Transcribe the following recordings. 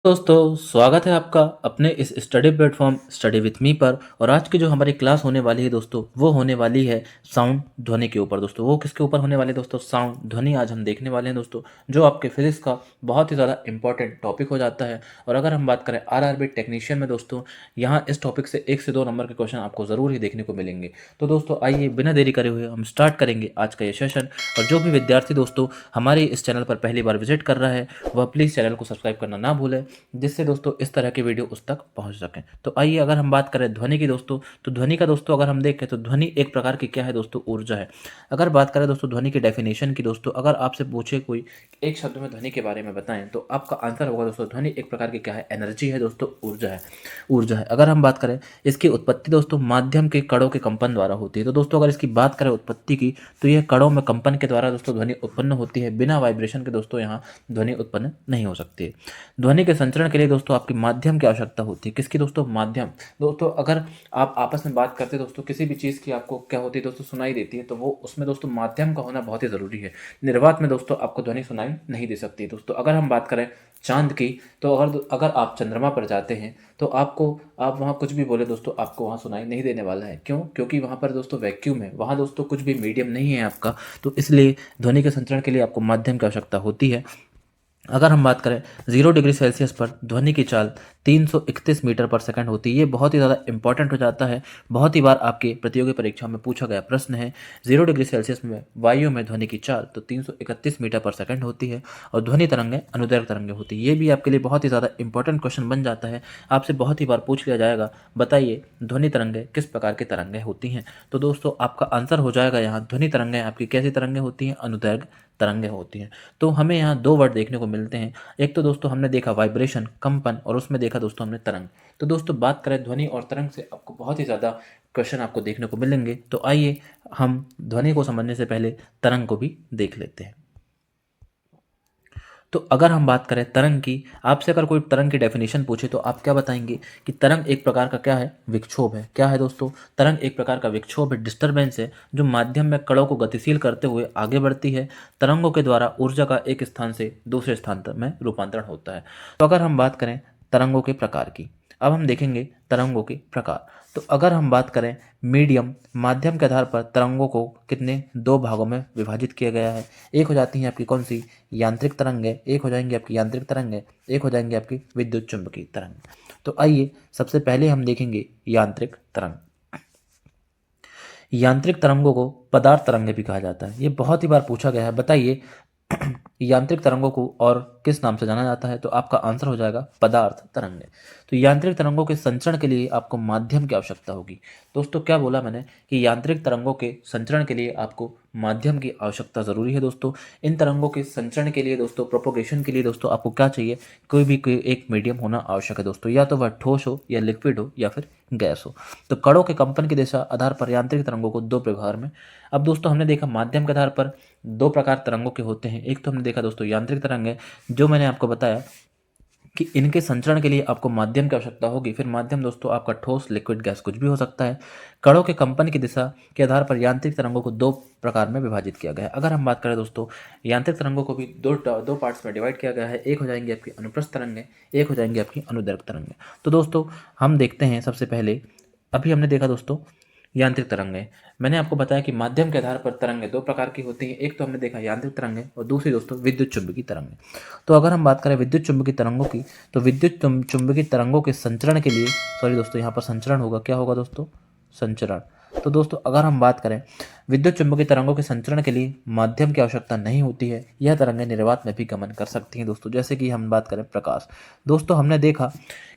दोस्तों स्वागत है आपका अपने इस study platform study with me पर। और आज की जो हमारी क्लास होने वाली है दोस्तों, वो होने वाली है साउंड ध्वनि के ऊपर। दोस्तों वो किसके ऊपर होने वाली है दोस्तों? साउंड ध्वनि आज हम देखने वाले हैं दोस्तों, जो आपके फिजिक्स का बहुत ही ज़्यादा इंपॉर्टेंट टॉपिक हो जाता है। और अगर हम बात करें आरआरबी टेक्नीशियन में दोस्तों, यहाँ इस टॉपिक से 1 से 2 नंबर के क्वेश्चन आपको ज़रूर ही देखने को मिलेंगे। तो दोस्तों आइए बिना देरी करे हुए हम स्टार्ट करेंगे आज का ये सेशन। और जो भी विद्यार्थी दोस्तों हमारे इस चैनल पर पहली बार विजिट कर रहा है, वह प्लीज़ चैनल को सब्सक्राइब करना ना भूलें, जिससे दोस्तों इस तरह की वीडियो उस तक पहुंच सकें। तो आइए अगर हम बात करें ध्वनि की दोस्तों, तो ध्वनि का दोस्तों अगर हम देखें तो ध्वनि एक प्रकार की क्या है दोस्तों? ऊर्जा है। अगर बात करें दोस्तों ध्वनि की डेफिनेशन की दोस्तों, अगर आपसे पूछे कोई एक शब्द में ध्वनि के बारे में बताएं, तो आपका आंसर होगा दोस्तों ध्वनि एक प्रकार की क्या है? एनर्जी है दोस्तों, ऊर्जा है। ऊर्जा है। अगर हम बात करें इसकी उत्पत्ति दोस्तों माध्यम के कणों के कंपन द्वारा होती है। तो दोस्तों अगर इसकी बात करें उत्पत्ति की, तो यह कणों में कंपन के द्वारा दोस्तों ध्वनि उत्पन्न होती है। बिना वाइब्रेशन के दोस्तों यहाँ ध्वनि उत्पन्न नहीं हो सकती है। ध्वनि के संचरण के लिए दोस्तों आपकी माध्यम की आवश्यकता होती है। किसकी दोस्तों? माध्यम। दोस्तों अगर आप आपस में बात करते हैं दोस्तों, किसी भी चीज़ की आपको क्या होती है दोस्तों? सुनाई देती है, तो वो उसमें दोस्तों माध्यम का होना बहुत ही ज़रूरी है। निर्वात में दोस्तों आपको ध्वनि सुनाई नहीं दे सकती है। दोस्तों अगर हम बात करें चांद की, तो अगर आप चंद्रमा पर जाते हैं, तो आप वहाँ कुछ भी बोले दोस्तों, आपको वहाँ सुनाई नहीं देने वाला है। क्यों? क्योंकि वहाँ पर दोस्तों वैक्यूम है, वहाँ दोस्तों कुछ भी मीडियम नहीं है आपका। तो इसलिए ध्वनि के संचरण के लिए आपको माध्यम की आवश्यकता होती है। अगर हम बात करें 0 डिग्री सेल्सियस पर ध्वनि की चाल 331 मीटर पर सेकंड होती है। ये बहुत ही ज़्यादा इंपॉर्टेंट हो जाता है। बहुत ही बार आपके प्रतियोगी परीक्षा में पूछा गया प्रश्न है। 0 डिग्री सेल्सियस में वायु में ध्वनि की चाल तो 331 मीटर पर सेकंड होती है। और ध्वनि तरंगें अनुदैर्घ्य तरंगें होती है। ये भी आपके लिए बहुत ही ज़्यादा इंपॉर्टेंट क्वेश्चन बन जाता है। आपसे बहुत ही बार पूछ लिया जाएगा, बताइए ध्वनि तरंगें किस प्रकार की तरंगें होती हैं? तो दोस्तों आपका आंसर हो जाएगा यहाँ ध्वनि तरंगें आपकी कैसी तरंगें होती हैं? अनुदैर्घ्य तरंगें होती हैं। तो हमें यहाँ 2 वर्ड देखने को मिलते हैं। एक तो दोस्तों हमने देखा वाइब्रेशन, कंपन, और उसमें देखा दोस्तों हमने तरंग। तो दोस्तों बात करें ध्वनि और तरंग से, आपको बहुत ही ज़्यादा क्वेश्चन आपको देखने को मिलेंगे। तो आइए हम ध्वनि को समझने से पहले तरंग को भी देख लेते हैं। तो अगर हम बात करें तरंग की, आपसे अगर कोई तरंग की डेफिनेशन पूछे, तो आप क्या बताएंगे कि तरंग एक प्रकार का क्या है? विक्षोभ है। क्या है दोस्तों? तरंग एक प्रकार का विक्षोभ है, डिस्टरबेंस है, जो माध्यम में कणों को गतिशील करते हुए आगे बढ़ती है। तरंगों के द्वारा ऊर्जा का एक स्थान से दूसरे स्थान में रूपांतरण होता है। तो अगर हम बात करें तरंगों के प्रकार की, अब हम देखेंगे तरंगों के प्रकार। तो अगर हम बात करें मीडियम, माध्यम के आधार पर तरंगों को कितने 2 भागों में विभाजित किया गया है। एक हो जाती है आपकी कौन सी? यांत्रिक तरंगें। एक हो जाएंगी आपकी यांत्रिक तरंगें, एक हो जाएंगी आपकी विद्युत चुंबकीय तरंग। तो आइए सबसे पहले हम देखेंगे यांत्रिक तरंग। यांत्रिक तरंगों को पदार्थ तरंगें भी कहा जाता है। ये बहुत ही बार पूछा गया है। बताइए यांत्रिक तरंगों को और किस नाम से जाना जाता है? तो आपका आंसर हो जाएगा पदार्थ तरंगें। तो यांत्रिक तरंगों के संचरण के लिए आपको माध्यम की आवश्यकता होगी। दोस्तों क्या बोला मैंने कि यांत्रिक तरंगों के संचरण के लिए आपको माध्यम की आवश्यकता ज़रूरी है दोस्तों। इन तरंगों के संचरण के लिए दोस्तों, प्रोपोगेशन के लिए दोस्तों, आपको क्या चाहिए? कोई एक मीडियम होना आवश्यक है दोस्तों। या तो वह ठोस हो, या लिक्विड हो, या फिर गैस हो। तो कणों के कंपन की दिशा आधार पर यांत्रिक तरंगों को 2 प्रकार में। अब दोस्तों हमने देखा माध्यम के आधार पर 2 प्रकार तरंगों के होते हैं। एक तो हमने देखा दोस्तों यांत्रिक तरंग है, जो मैंने आपको बताया कि इनके संचरण के लिए आपको माध्यम की आवश्यकता होगी। फिर माध्यम दोस्तों आपका ठोस, लिक्विड, गैस कुछ भी हो सकता है। कणों के कंपन की दिशा के आधार पर यांत्रिक तरंगों को 2 प्रकार में विभाजित किया गया है। अगर हम बात करें दोस्तों, यांत्रिक तरंगों को भी दो पार्ट्स में डिवाइड किया गया है। एक हो जाएंगी आपकी अनुप्रस्थ तरंगें, एक हो जाएंगी आपकी अनुदैर्घ्य तरंगें। तो दोस्तों हम देखते हैं सबसे पहले, अभी हमने देखा दोस्तों यांत्रिक तरंगें। मैंने आपको बताया कि माध्यम के आधार पर तरंगें 2 प्रकार की होती हैं। एक तो हमने देखा यांत्रिक तरंगें, और दूसरी दोस्तों विद्युत चुंबकीय तरंगें। तो अगर हम बात करें विद्युत चुंबकीय तरंगों की, तो विद्युत चुंबकीय तरंगों के संचरण के लिए, सॉरी दोस्तों यहाँ पर संचरण होगा, क्या होगा दोस्तों? संचरण। तो दोस्तों अगर हम बात करें विद्युत चुंबकीय तरंगों के संचरण के लिए माध्यम की आवश्यकता नहीं होती है। यह तरंगें निर्वात में भी गमन कर सकती हैं दोस्तों। जैसे कि हम बात करें प्रकाश, दोस्तों हमने देखा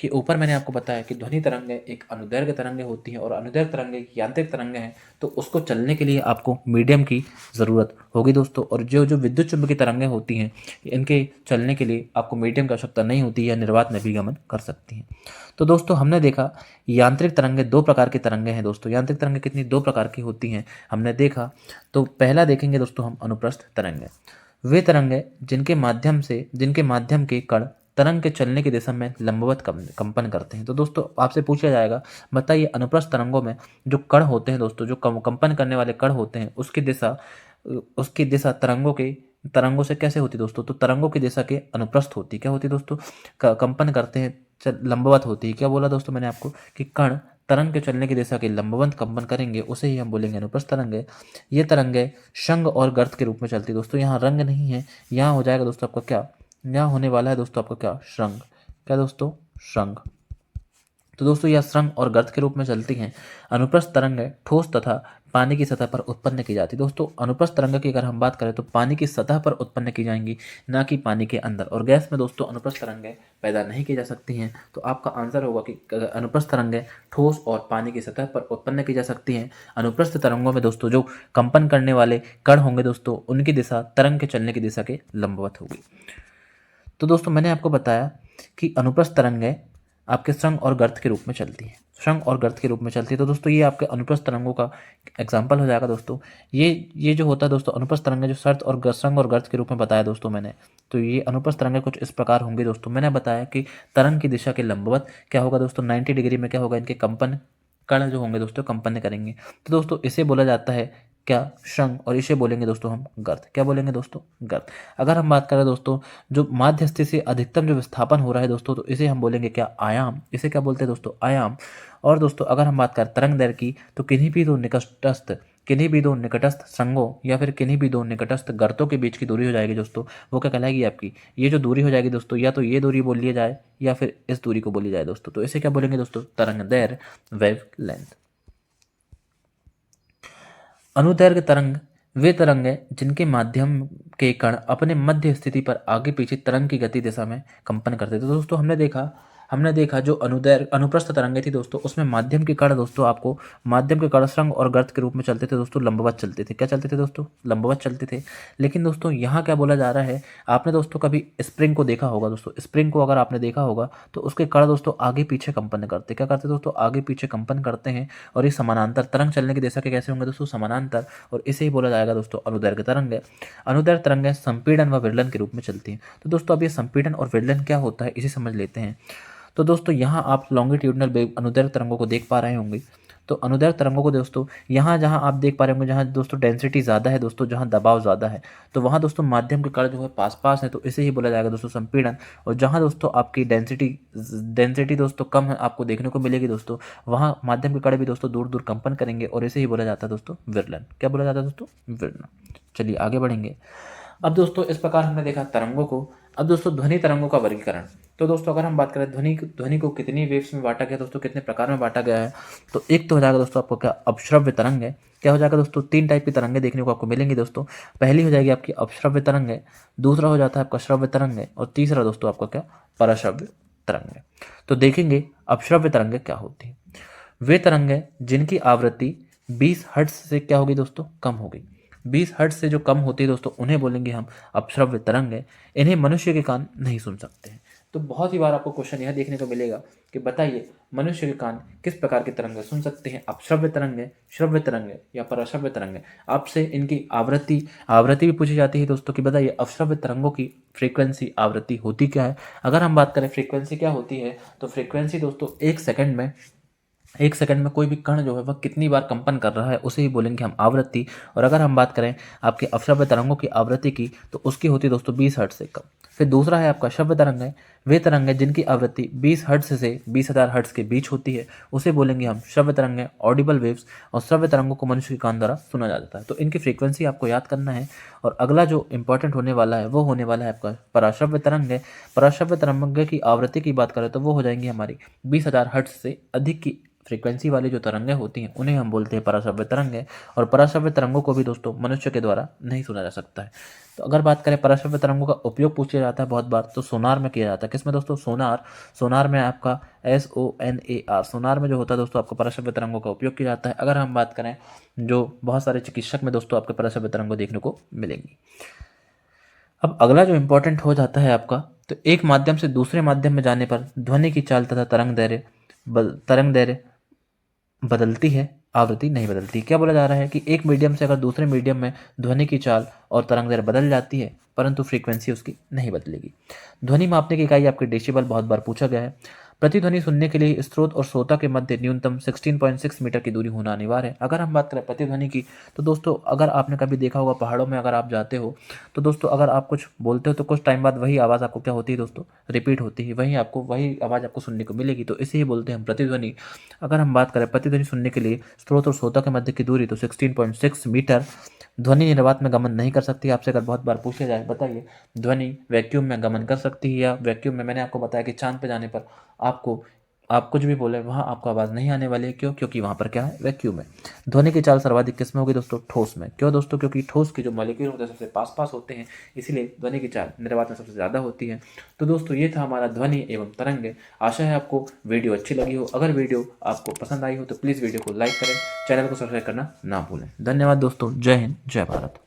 कि ऊपर मैंने आपको बताया कि ध्वनि तरंगें एक अनुदैर्घ्य तरंगें होती हैं, और अनुदैर्घ्य तरंगें यांत्रिक तरंगें हैं। तो उसको चलने के लिए आपको मीडियम की ज़रूरत होगी दोस्तों। और जो जो विद्युत चुंबकीय तरंगें होती हैं, इनके चलने के लिए आपको मीडियम की आवश्यकता नहीं होती है, निर्वात में भी गमन कर सकती हैं। तो दोस्तों हमने देखा यांत्रिक तरंगें 2 प्रकार की तरंगें हैं दोस्तों। यांत्रिक तरंगें कितनी 2 प्रकार की होती हैं हमने देखा। तो पहला देखेंगे दोस्तों हम अनुप्रस्थ तरंगें। वे तरंगें जिनके माध्यम के कण तरंग के चलने की दिशा में लंबवत कंपन करते हैं। तो दोस्तों आपसे पूछा जाएगा, बताइए अनुप्रस्थ तरंगों में जो कण होते हैं दोस्तों, जो कंपन करने वाले कण होते हैं, उसकी दिशा तरंगों के तरंगों से कैसे होती दोस्तों? तो तरंगों की दिशा के अनुप्रस्थ होती। क्या होती दोस्तों? कंपन करते हैं, लंबवत होती है। क्या बोला दोस्तों मैंने आपको कि कण तरंग के चलने की दिशा के लंबवत कंपन करेंगे, उसे ही हम बोलेंगे अनुप्रस्थ तरंग है। ये तरंगे शंख और गर्त के रूप में चलती है दोस्तों। यहाँ रंग नहीं है, यहाँ हो जाएगा दोस्तों आपका क्या, यहाँ होने वाला है दोस्तों आपका क्या, श्रृंग। क्या दोस्तों? श्रृंग। तो दोस्तों यह श्रृंग और गर्त के रूप में चलती हैं। अनुप्रस्थ तरंग ठोस तथा पानी की सतह पर उत्पन्न की जाती है। दोस्तों अनुप्रस्थ तरंग की अगर हम बात करें तो पानी की सतह पर उत्पन्न की जाएंगी, ना कि पानी के अंदर। और गैस में दोस्तों अनुप्रस्थ तरंगें पैदा नहीं की जा सकती हैं। तो आपका आंसर होगा कि अनुप्रस्थ तरंगें ठोस और पानी की सतह पर उत्पन्न की जा सकती हैं। अनुप्रस्थ तरंगों में दोस्तों जो कंपन करने वाले कण होंगे दोस्तों, उनकी दिशा तरंग के चलने की दिशा के लंबवत होगी। तो दोस्तों मैंने आपको बताया कि अनुप्रस्थ तरंगें आपके श्रृंग और गर्त के रूप में चलती है, श्रृंग और गर्त के रूप में चलती है। तो दोस्तों ये आपके अनुप्रस्थ तरंगों का एग्जाम्पल हो जाएगा दोस्तों। ये जो होता है दोस्तों अनुप्रस्थ तरंगें, जो शर्त और श्रृंग और गर्त के रूप में बताया दोस्तों मैंने, तो ये अनुप्रस्थ तरंगें कुछ इस प्रकार होंगी दोस्तों। मैंने बताया कि तरंग की दिशा के लंबवत क्या होगा दोस्तों, 90 डिग्री में क्या होगा, इनके कंपन कण जो होंगे दोस्तों कंपन करेंगे। तो दोस्तों इसे बोला जाता है क्या, श्रृंग, और इसे बोलेंगे दोस्तों हम गर्त। क्या बोलेंगे दोस्तों? गर्त। अगर हम बात करें दोस्तों जो माध्य स्थिति से अधिकतम जो विस्थापन हो रहा है दोस्तों, तो इसे हम बोलेंगे क्या, आयाम। इसे क्या बोलते हैं दोस्तों? आयाम। और दोस्तों अगर हम बात करें तरंग दैर्घ्य की, तो किन्हीं भी दो निकटस्थ श्रृंगों या फिर किन्हीं भी दो निकटस्थ गर्तों के बीच की दूरी हो जाएगी दोस्तों, वो क्या कहलाएगी आपकी, ये जो दूरी हो जाएगी दोस्तों, या तो ये दूरी बोल लिया जाए या फिर इस दूरी को बोली जाए दोस्तों, तो इसे क्या बोलेंगे दोस्तों? तरंग दैर्घ्य, वेव लेंथ। अनुदैर्घ्य तरंग वे तरंग हैं जिनके माध्यम के कण अपने मध्य स्थिति पर आगे पीछे तरंग की गति दिशा में कंपन करते थे। तो दोस्तों हमने देखा जो अनुप्रस्थ तरंगे थी दोस्तों, उसमें माध्यम के कण दोस्तों, आपको माध्यम के कण श्रृंग और गर्त के रूप में चलते थे दोस्तों, लंबवत चलते थे। क्या चलते थे दोस्तों? लंबवत चलते थे। लेकिन दोस्तों यहाँ क्या बोला जा रहा है, आपने दोस्तों कभी स्प्रिंग को देखा होगा दोस्तों, स्प्रिंग को अगर आपने देखा होगा तो उसके कण दोस्तों आगे पीछे कंपन करते। क्या करते दोस्तों? आगे पीछे कंपन करते हैं। और ये समानांतर तरंग चलने की दिशा के कैसे होंगे दोस्तों? समानांतर। और इसे ही बोला जाएगा दोस्तों अनुदैर्घ्य तरंग। अनुदैर्घ्य तरंगें संपीड़न व विरलन के रूप में चलती हैं। तो दोस्तों अब ये संपीड़न और विरलन क्या होता है इसे समझ लेते हैं। तो दोस्तों यहाँ आप लॉन्गिट्यूडनल वेव अनुदैर्घ्य तरंगों को देख पा रहे होंगे। तो अनुदैर्घ्य तरंगों को दोस्तों यहाँ जहाँ आप देख पा रहे होंगे, जहाँ दोस्तों डेंसिटी ज़्यादा है दोस्तों, जहाँ दबाव ज़्यादा है, तो वहाँ दोस्तों माध्यम के कण जो है पास पास है, तो इसे ही बोला जाएगा दोस्तों संपीड़न। और जहाँ दोस्तों आपकी डेंसिटी दोस्तों कम है आपको देखने को मिलेगी दोस्तों, वहाँ माध्यम के कण भी दोस्तों दूर दूर कंपन करेंगे, और इसे ही बोला जाता है दोस्तों विरलन। क्या बोला जाता है दोस्तों? विरलन। चलिए आगे बढ़ेंगे। अब दोस्तों इस प्रकार हमने देखा तरंगों को। अब दोस्तों ध्वनि तरंगों का वर्गीकरण। तो दोस्तों अगर हम बात करें ध्वनि को कितनी वेव्स में बांटा गया दोस्तों, कितने प्रकार में बांटा गया है, तो एक तो हो जाएगा दोस्तों आपको क्या, अपश्रव्य तरंग है। क्या हो जाएगा दोस्तों? 3 टाइप की तरंगें देखने को आपको मिलेंगी दोस्तों। पहली हो जाएगी आपकी अपश्रव्य तरंग है, दूसरा हो जाता है आपका श्रव्य तरंग है, और तीसरा दोस्तों आपका क्या, पराश्रव्य तरंग है। तो देखेंगे अपश्रव्य तरंगें क्या होती हैं। वे तरंगें जिनकी आवृत्ति 20 हर्ट्ज से क्या होगी दोस्तों, कम होगी। 20 हर्ट्ज से जो कम होती है दोस्तों, उन्हें बोलेंगे हम अपश्रव्य तरंग है। इन्हें मनुष्य के कान नहीं सुन सकते हैं। तो बहुत ही बार आपको क्वेश्चन यह देखने को मिलेगा कि बताइए मनुष्य के कान किस प्रकार की तरंगें सुन सकते हैं, अपश्रव्य तरंगें, श्रव्य तरंगें या पराश्रव्य तरंगें। आपसे इनकी आवृत्ति भी पूछी जाती है दोस्तों कि बताइए अपश्रव्य तरंगों की फ्रीक्वेंसी, आवृत्ति होती क्या है। अगर हम बात करें फ्रीक्वेंसी क्या होती है, तो फ्रीक्वेंसी दोस्तों एक सेकंड में कोई भी कण जो है वह कितनी बार कंपन कर रहा है, उसे ही बोलेंगे हम आवृत्ति। और अगर हम बात करें आपके अपश्रव्य तरंगों की आवृत्ति की, तो उसकी होती है दोस्तों 20 हर्ट्ज से कम। फिर दूसरा है आपका श्रव्य तरंग है। वे तरंग है जिनकी आवृत्ति 20 हर्ट्ज से 20,000 हर्ट्ज के बीच होती है, उसे बोलेंगे हम श्रव्य तरंग है, ऑडिबल वेव्स। और श्रव्य तरंगों को मनुष्य के कान द्वारा सुना जाता है। तो इनकी फ्रीक्वेंसी आपको याद करना है। और अगला जो इंपॉर्टेंट होने वाला है वो होने वाला है आपका पराश्रव्य तरंग है। पराश्रव्य तरंग की आवृत्ति की बात करें तो वो हो जाएंगी हमारी 20,000 हर्ट्ज से अधिक की फ्रीक्वेंसी वाली जो तरंगें होती हैं उन्हें हम बोलते हैं पराश्रव्य तरंगें। और पराश्रव्य तरंगों को भी दोस्तों मनुष्य के द्वारा नहीं सुना जा सकता है। तो अगर बात करें पराश्रव्य तरंगों का उपयोग पूछा जाता है बहुत बार, तो सोनार में किया जाता है। किसमें दोस्तों? सोनार में आपका SONAR, सोनार में जो होता है दोस्तों आपको पराश्रव्य तरंगों का उपयोग किया जाता है। अगर हम बात करें जो बहुत सारे चिकित्सक में दोस्तों आपके पराश्रव्य तरंगों देखने को मिलेंगी। अब अगला जो इंपॉर्टेंट हो जाता है आपका, तो एक माध्यम से दूसरे माध्यम में जाने पर ध्वनि की चाल तथा तरंग दैर्घ्य बदलती है, आवृत्ति नहीं बदलती। क्या बोला जा रहा है कि एक मीडियम से अगर दूसरे मीडियम में ध्वनि की चाल और तरंग दैर्घ्य बदल जाती है, परंतु फ्रीक्वेंसी उसकी नहीं बदलेगी। ध्वनि मापने की इकाई आपकी डेसिबल बहुत बार पूछा गया है। प्रतिध्वनि सुनने के लिए स्रोत और श्रोता के मध्य न्यूनतम 16.6 मीटर की दूरी होना अनिवार्य है। अगर हम बात करें प्रतिध्वनि की, तो दोस्तों अगर आपने कभी देखा होगा पहाड़ों में अगर आप जाते हो, तो दोस्तों अगर आप कुछ बोलते हो तो कुछ टाइम बाद वही आवाज़ आपको क्या होती है दोस्तों, रिपीट होती है, वही आवाज़ आपको सुनने को मिलेगी, तो इसे ही बोलते हैं हम प्रतिध्वनि। अगर हम बात करें प्रतिध्वनि सुनने के लिए स्रोत और श्रोता के मध्य की दूरी, तो 16.6 मीटर। ध्वनि निर्वात में गमन नहीं कर सकती। आपसे अगर बहुत बार पूछा जाए, बताइए ध्वनि वैक्यूम में गमन कर सकती है या वैक्यूम में, मैंने आपको बताया कि चांद पे जाने पर आपको आप कुछ भी बोले वहाँ आपको आवाज़ नहीं आने वाली है। क्यों? क्योंकि वहाँ पर क्या है, वैक्यूम है। ध्वनि की चाल सर्वाधिक किस में होगी दोस्तों? ठोस में। क्यों दोस्तों? क्योंकि ठोस के जो मॉलिक्यूल होते हैं सबसे पास पास होते हैं, इसीलिए ध्वनि की चाल निर्वात में सबसे ज़्यादा होती है। तो दोस्तों ये था हमारा ध्वनि एवं तरंग। आशा है आपको वीडियो अच्छी लगी हो। अगर वीडियो आपको पसंद आई हो तो प्लीज़ वीडियो को लाइक करें, चैनल को सब्सक्राइब करना ना भूलें। धन्यवाद दोस्तों। जय हिंद, जय भारत।